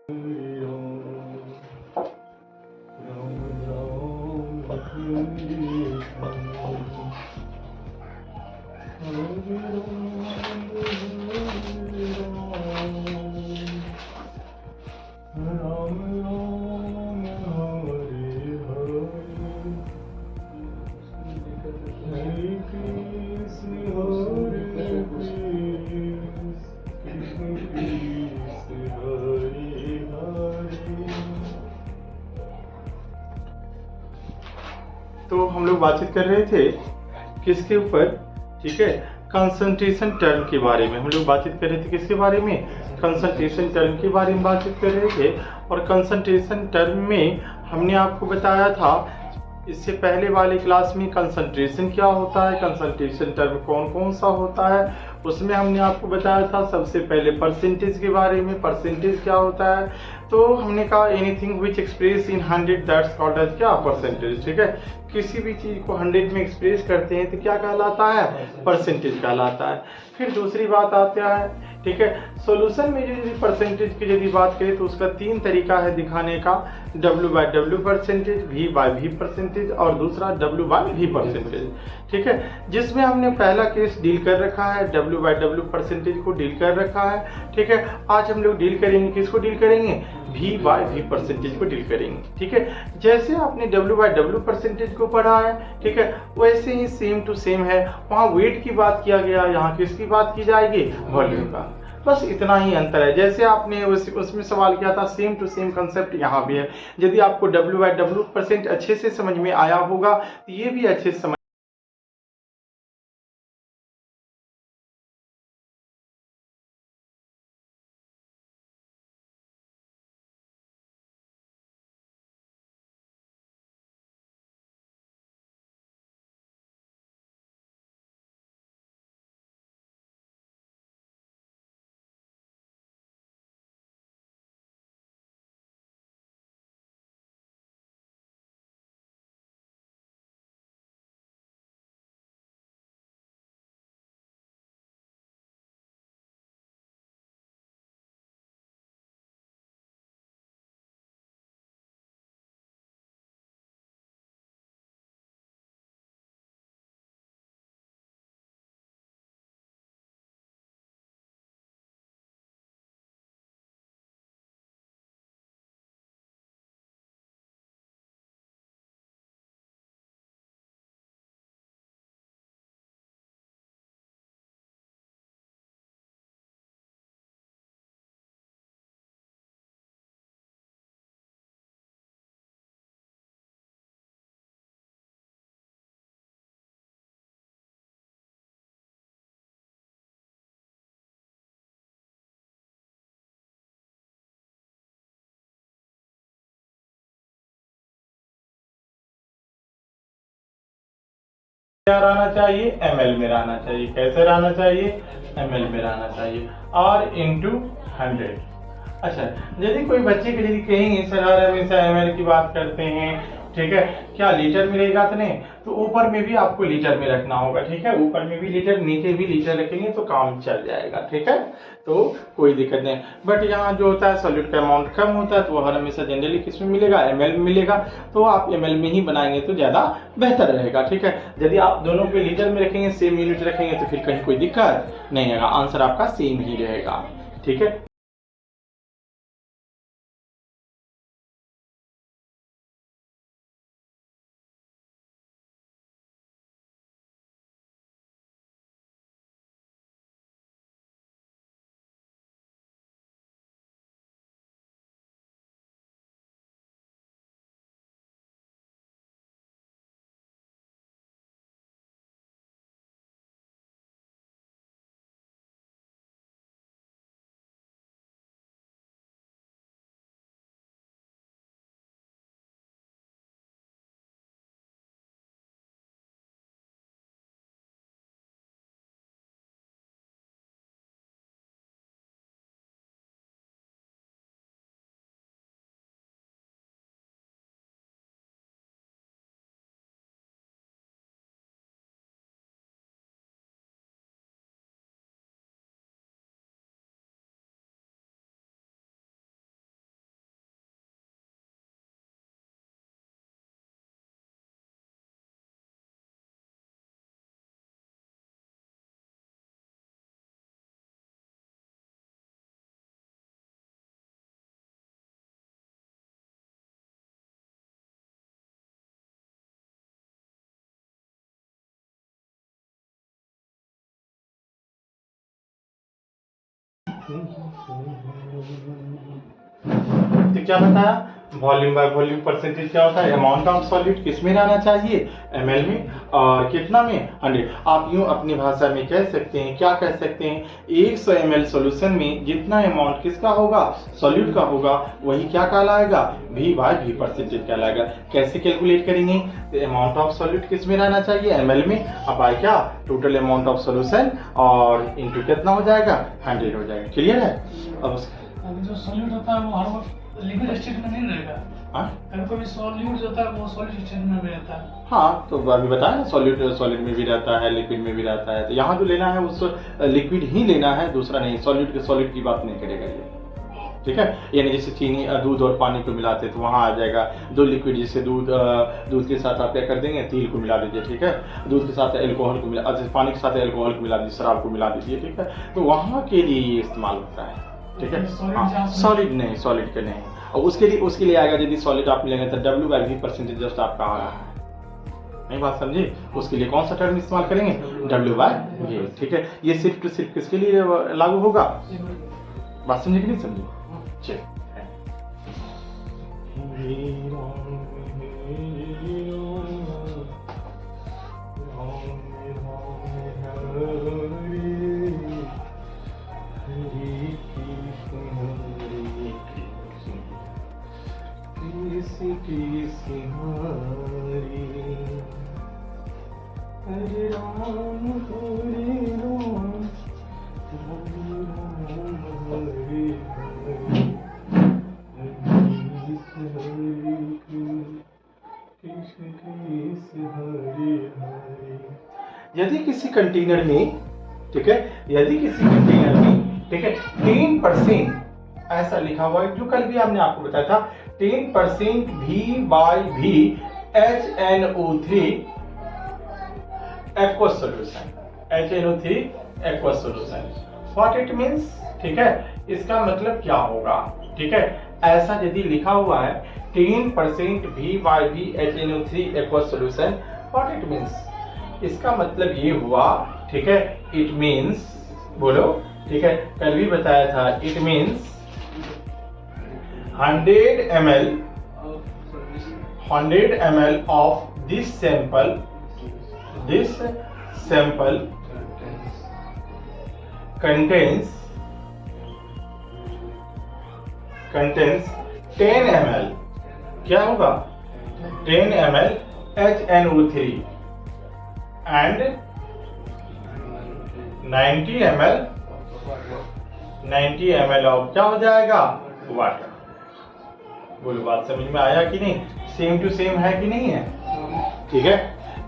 तो हम लोग बातचीत कर रहे थे किसके ऊपर, ठीक है, कंसंट्रेशन टर्म के बारे में। हम लोग बातचीत कर रहे थे किसके बारे में, कंसंट्रेशन टर्म के बारे में बातचीत कर रहे थे। और कंसंट्रेशन टर्म में हमने आपको बताया था इससे पहले वाले क्लास में कंसंट्रेशन क्या होता है, कंसंट्रेशन टर्म कौन कौन सा होता है। उसमें हमने आपको बताया था सबसे पहले परसेंटेज के बारे में, परसेंटेज क्या होता है। तो हमने कहा anything which express in 100 that's called as क्या, परसेंटेज, ठीक है। किसी भी चीज को 100 में एक्सप्रेस करते हैं तो क्या कहलाता है, परसेंटेज कहलाता है। फिर दूसरी बात आता है, ठीक है, सॉल्यूशन में यदि परसेंटेज की यदि बात करें तो उसका 3 तरीका है दिखाने का, W/W परसेंटेज, V/V परसेंटेज और दूसरा W/V परसेंटेज, ठीक है। जिसमें हमने पहला केस डील कर रखा है, W/W परसेंटेज को डील कर रखा है, ठीक है। आज हम लोग डील करेंगे, किसको डील करेंगे, V/V परसेंटेज को डील करेंगे, ठीक है। जैसे आपने W/W परसेंटेज को पढ़ा है, ठीक है, वैसे ही सेम टू सेम है। वहाँ वेट की बात किया गया, यहाँ किसकी बात की जाएगी, वॉल्यूम का। बस इतना ही अंतर है। जैसे आपने उसमें सवाल किया था, सेम टू सेम कंसेप्ट यहाँ भी है। यदि आपको W/W परसेंट अच्छे से समझ में आया होगा तो ये भी अच्छे से समझ क्या रहना चाहिए, ml में रहना चाहिए। कैसे रहना चाहिए, ml में रहना चाहिए, R/100। अच्छा, यदि कोई बच्चे के यदि कहेंगे सर हर हमेशा ml की बात करते हैं, ठीक है, क्या लीटर में रहेगा तो नहीं, तो ऊपर में भी आपको लीटर में रखना होगा, ठीक है। ऊपर में भी लीटर, नीचे भी लीटर रखेंगे तो काम चल जाएगा, ठीक है। तो कोई दिक्कत नहीं। बट यहाँ जो होता है सॉल्यूट का अमाउंट कम होता है तो हर हमेशा जनरली किस में मिलेगा, ml में मिलेगा। तो आप ml में ही बनाएंगे तो ज़्यादा बेहतर रहेगा, ठीक है। यदि आप दोनों को लीटर में रखेंगे, सेम यूनिट रखेंगे तो फिर कहीं कोई दिक्कत नहीं आएगा, आंसर आपका सेम ही रहेगा, ठीक है। तो क्या बताया, वॉल्यूम बाय वॉल्यूम परसेंटेज क्या होता है, अमाउंट ऑफ सॉलिड किस में रहना चाहिए, ml में, और कितना में, 100। आप यूं अपनी भाषा में कह सकते हैं, क्या कह सकते हैं, 100 ml सॉल्यूशन में जितना अमाउंट किसका होगा, सॉल्यूट का होगा, वही क्या कहलाएगा, V बाय V परसेंटेज कहलाएगा। कैसे कैलकुलेट करेंगे, अमाउंट ऑफ सॉल्यूट किस में रहना चाहिए, ml में, अब बाय क्या, टोटल अमाउंट ऑफ सॉल्यूशन, और इनटू कितना हो जाएगा, 100 हो जाएगा। क्लियर है। अब जो सॉल्यूट होता है वो हर वक्त लिक्विड स्टेट में नहीं रहेगा, कभी सॉल्यूट जो होता है वो सॉलिड स्टेट में भी रहता है। हाँ, तो अभी बताया ना, सॉलिड में भी रहता है, लिक्विड में भी रहता है। तो यहाँ जो लेना है उस लिक्विड ही लेना है, दूसरा नहीं। सॉलिड की बात नहीं करेगा ये, ठीक है। यानी जैसे चीनी, दूध और पानी को मिलाते तो वहाँ आ जाएगा दो लिक्विड, जैसे दूध के साथ आप क्या कर देंगे, तिल को मिला दीजिए, ठीक है। दूध के साथ एल्कोहल को मिला, पानी के साथ एल्कोहल को मिला दीजिए, शराब को मिला दीजिए, ठीक है। तो वहाँ के लिए ये इस्तेमाल होता है, ठीक है। सॉलिड नहीं, सॉलिड के नहीं। और उसके लिए आएगा, यदि सॉलिड आप मिलेंगे तो W by V percentage just आपका आ रहा है, नहीं बात समझे। उसके लिए कौन सा टर्म इस्तेमाल करेंगे, W बाय V, ठीक है। ये सिर्फ टू सिर्फ किसके लिए लागू होगा, बात समझे कि नहीं समझे, चलिए। हरे राम हरे राम, यदि किसी कंटेनर में, ठीक है, यदि किसी कंटेनर में, ठीक है, 10% ऐसा लिखा हुआ है, जो कल भी हमने आपको बताया था, 10% V by V HNO3 aqueous solution, HNO3 aqueous solution, what it means, ठीक है। इसका मतलब क्या होगा, ठीक है। ऐसा यदि लिखा हुआ है 10% V by V HNO3 aqueous solution, what it means, इसका मतलब ये हुआ, ठीक है, it means, बोलो, ठीक है, कल भी बताया था, it means 100 ml of this sample contains 10 ml, क्या होगा, 10 ml HNO3 and 90 ml of क्या हो जाएगा, वाटर। बोलो, बात समझ में आया कि नहीं, सेम टू सेम है कि नहीं है, ठीक है।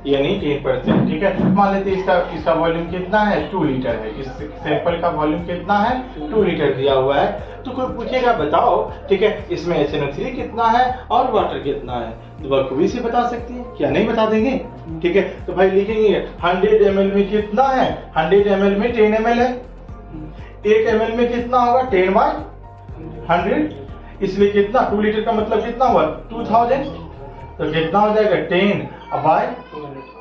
यानी 10%, ठीक है। मान लेते इसका वॉल्यूम कितना है, 2 लीटर है, इस सैंपल का वॉल्यूम कितना है, 2 लीटर दिया हुआ है। तो कोई पूछेगा बताओ, ठीक है, इसमें HNO3 कितना है और वाटर कितना है, तो बखूबी से बता सकती है, क्या नहीं बता देंगे, ठीक है। तो भाई लिखेंगे 100 ml में कितना है, 100 ml में 10 ml है, 1 ml में कितना होगा, 10 बाय 100, इसलिए कितना, 2 लीटर का मतलब कितना हुआ, 2000, तो कितना हो जाएगा, 10 बाय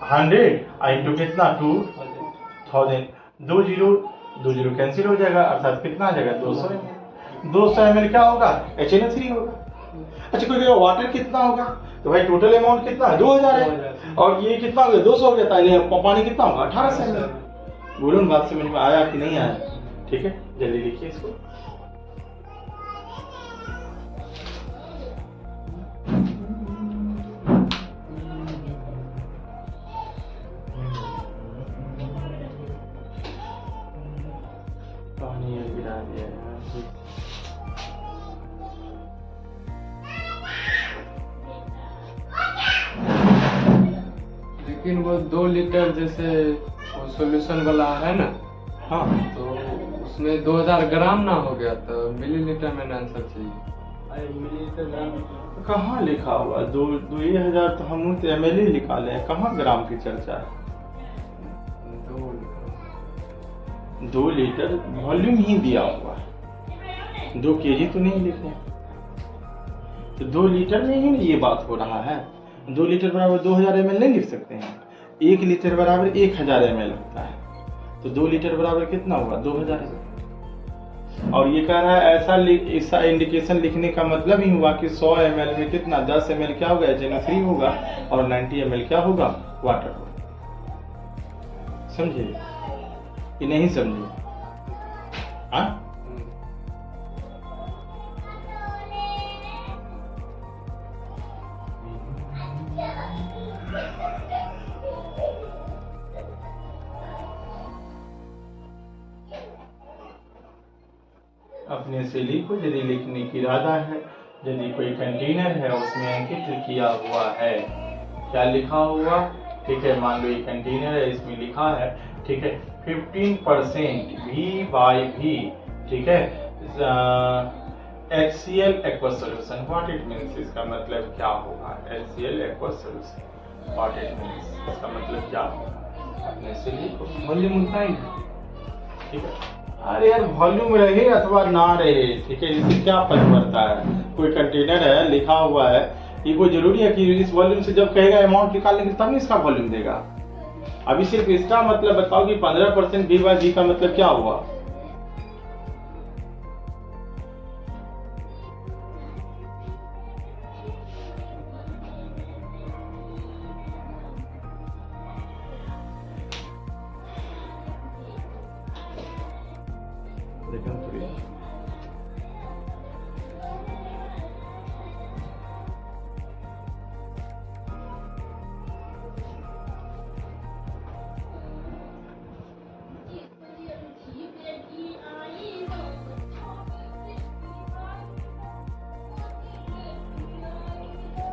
100 इंटू कितना, 2000, 2 जीरो कैंसिल हो जाएगा, अर्थात कितना आ जाएगा, 200 ml क्या होगा, HNO3 होगा। अच्छा, कोई वाटर कितना होगा, तो भाई टोटल अमाउंट कितना है, 2000 है, और ये कितना हो गया, 200 हो गया, पानी कितना होगा, 1800 ml। बोलो, बात समझ में आया कि नहीं आया, ठीक है। जल्दी लिखिए इसको। लेकिन वो 2 लीटर जैसे वो सॉल्यूशन वाला है ना, हाँ, तो उसमें 2000 ग्राम ना हो गया, तो मिलीलीटर में आंसर चाहिए। मिलीलीटर ग्राम कहाँ लिखा हुआ, 2000 तो हम तो ml ही निकाले हैं, कहाँ ग्राम की चर्चा है। 2 लीटर वॉल्यूम ही दिया हुआ है, 2 kg तो नहीं लिखे, तो 2 लीटर में ही ये बात हो रहा है। 2 लीटर बराबर 2000 ml नहीं लिख सकते हैं, 1 लीटर बराबर 1000 ml होता है, तो 2 लीटर बराबर कितना हुआ, 2000 ml। और ये कह रहा है ऐसा इंडिकेशन लिखने का मतलब ही हुआ कि 100 ml में कितना 10 ml क्या होगा HNO3 होगा और 90 ml क्या होगा वाटर होगा। समझे कि नहीं समझे? हाँ अपने से लिखो यदि लिखने की इरादा है। यदि कोई कंटेनर है उसमें अंकित किया हुआ है, क्या लिखा हुआ, ठीक है, मान लो ये कंटेनर है इसमें लिखा है, ठीक है, 15% V/V, ठीक है, HCl aqua solution. What it means, इसका मतलब क्या होगा? HCl aqua solution what it means, इसका मतलब क्या होगा? अपने से लिखो, वॉल्यूम उतना ही है, ठीक है। अरे यार वॉल्यूम रहे अथवा ना रहे, ठीक है, इससे क्या फर्क पड़ता है? कोई कंटेनर है लिखा हुआ है, ये कोई जरूरी है कि इस वॉल्यूम से जब कहेगा अमाउंट निकालने के तब इसका वॉल्यूम देगा? अभी सिर्फ इसका मतलब बताओ कि 15% V/V का मतलब क्या हुआ?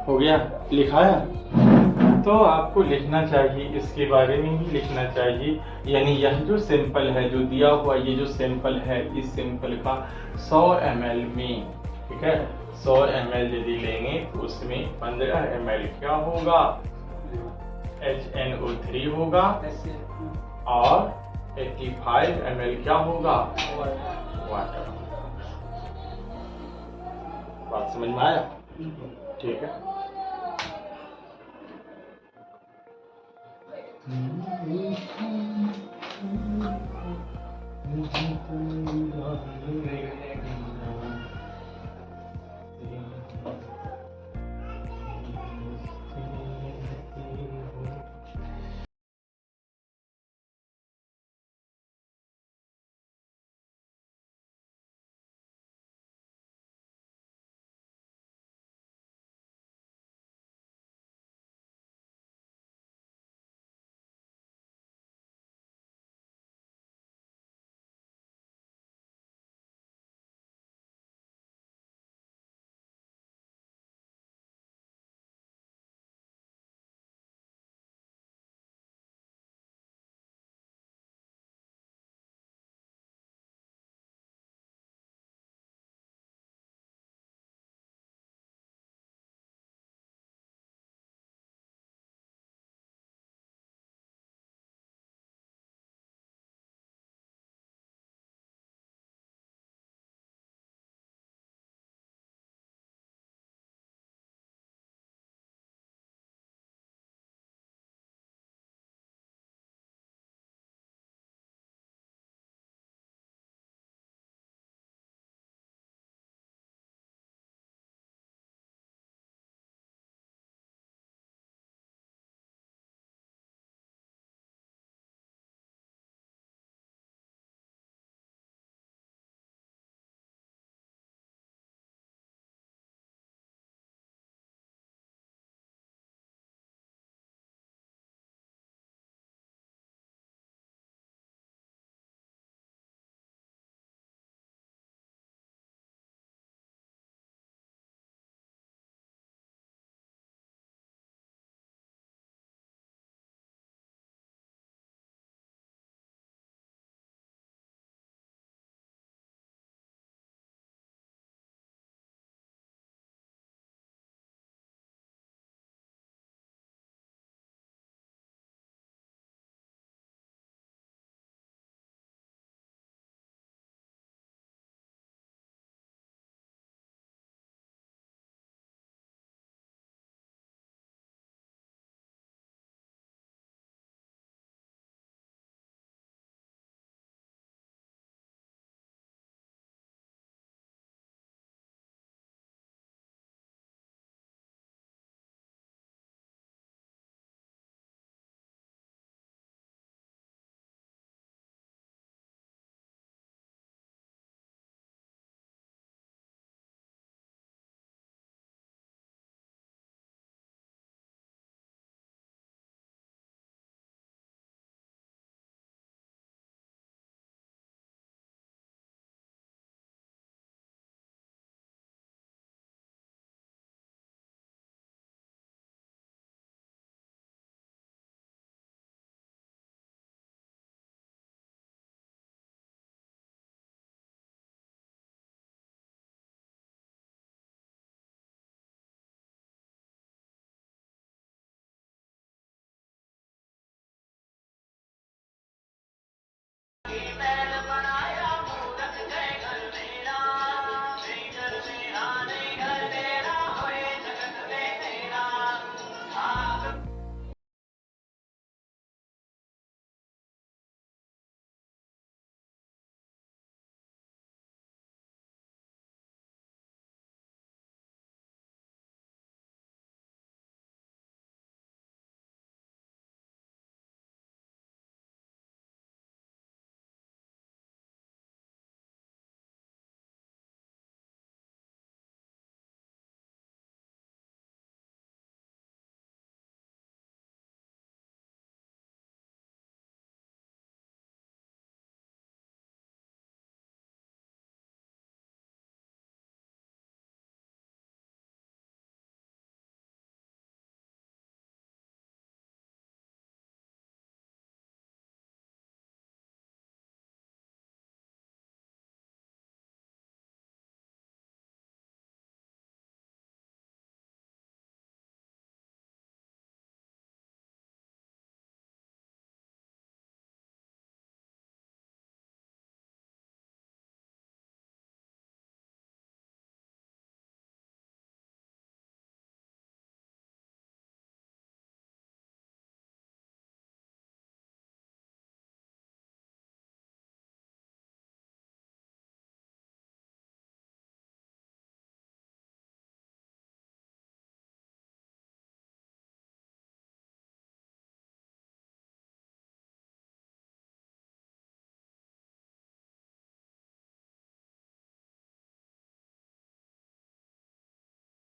हो गया लिखा है? तो आपको लिखना चाहिए, इसके बारे में ही लिखना चाहिए। यानी यह जो सैंपल है जो दिया हुआ, ये जो सैंपल है, इस सैंपल का 100 ml में, ठीक है, 100 ml यदि लेंगे तो उसमें 15 ml क्या होगा? HNO3 होगा और 85 ml क्या होगा? वाटर। बात समझ में आया? ठीक है।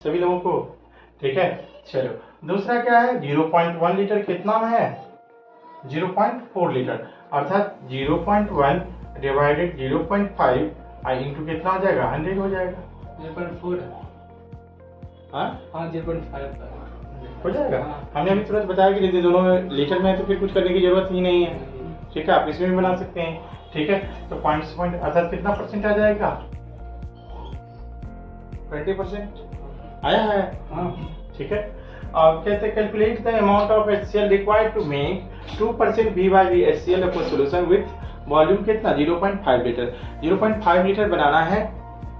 सभी लोगों को, ठीक है। चलो दूसरा क्या है, 0.1 लीटर कितना में है, 0.4 लीटर, अर्थात 0.1 डिवाइडेड 0.5 आई इंटू कितना हो जाएगा, 100 हो जाएगा। 0.4 है। हाँ हाँ 0.5 हो जाएगा। हाँ। हमने अभी तुरंत बताया कि यदि दोनों में लीटर में है तो फिर कुछ करने की जरूरत ही नहीं है, ठीक है। आप इसमें भी बना सकते हैं, ठीक है। तो पॉइंट अर्थात कितना परसेंट आ जाएगा, 20% आया है, हाँ। ठीक है। अब कहते हैं calculate the amount of HCl required to make 2% V/V HCl of solution with volume कितना, 0.5 लीटर। 0.5 लीटर बनाना है,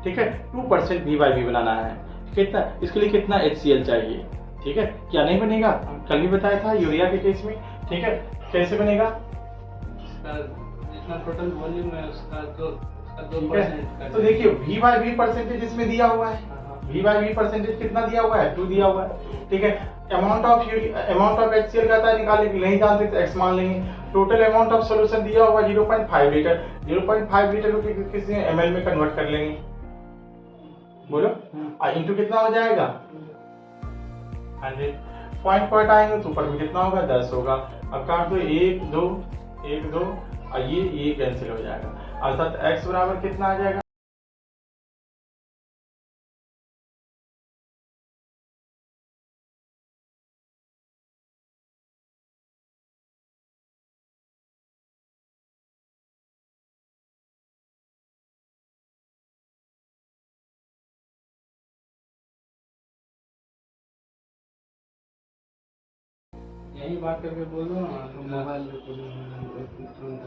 ठीक है। 2% V/V बनाना है, कितना, इसके लिए कितना HCl चाहिए, ठीक है। क्या नहीं बनेगा, कल भी बताया था यूरिया के केस में, ठीक है। कैसे बनेगा, इसका जितना टोटल वॉल्यूम है उसका ठीक है। 2% तो देखिए V/V परसेंटेज इसमें दिया हुआ है, V/V परसेंटेज कितना दिया हुआ है, 2 दिया हुआ है, ठीक है। अमाउंट ऑफ HCl कहता है निकालने के लिए, नहीं जानते तो x मान लेंगे। टोटल अमाउंट ऑफ सॉल्यूशन दिया हुआ 0.5 लीटर, 0.5 लीटर को किसी ml में कन्वर्ट कर लेंगे, बोलो। इंटू कितना हो जाएगा, 100। पॉइंट पॉइंट आएंगे तो ऊपर में कितना होगा, 10 होगा। अब काट दो, 1 2 1 2 और ये कैंसिल हो जाएगा, अर्थात x बराबर कितना आ जाएगा, यही बात करके बोलो ना, मोबाइल तुरंत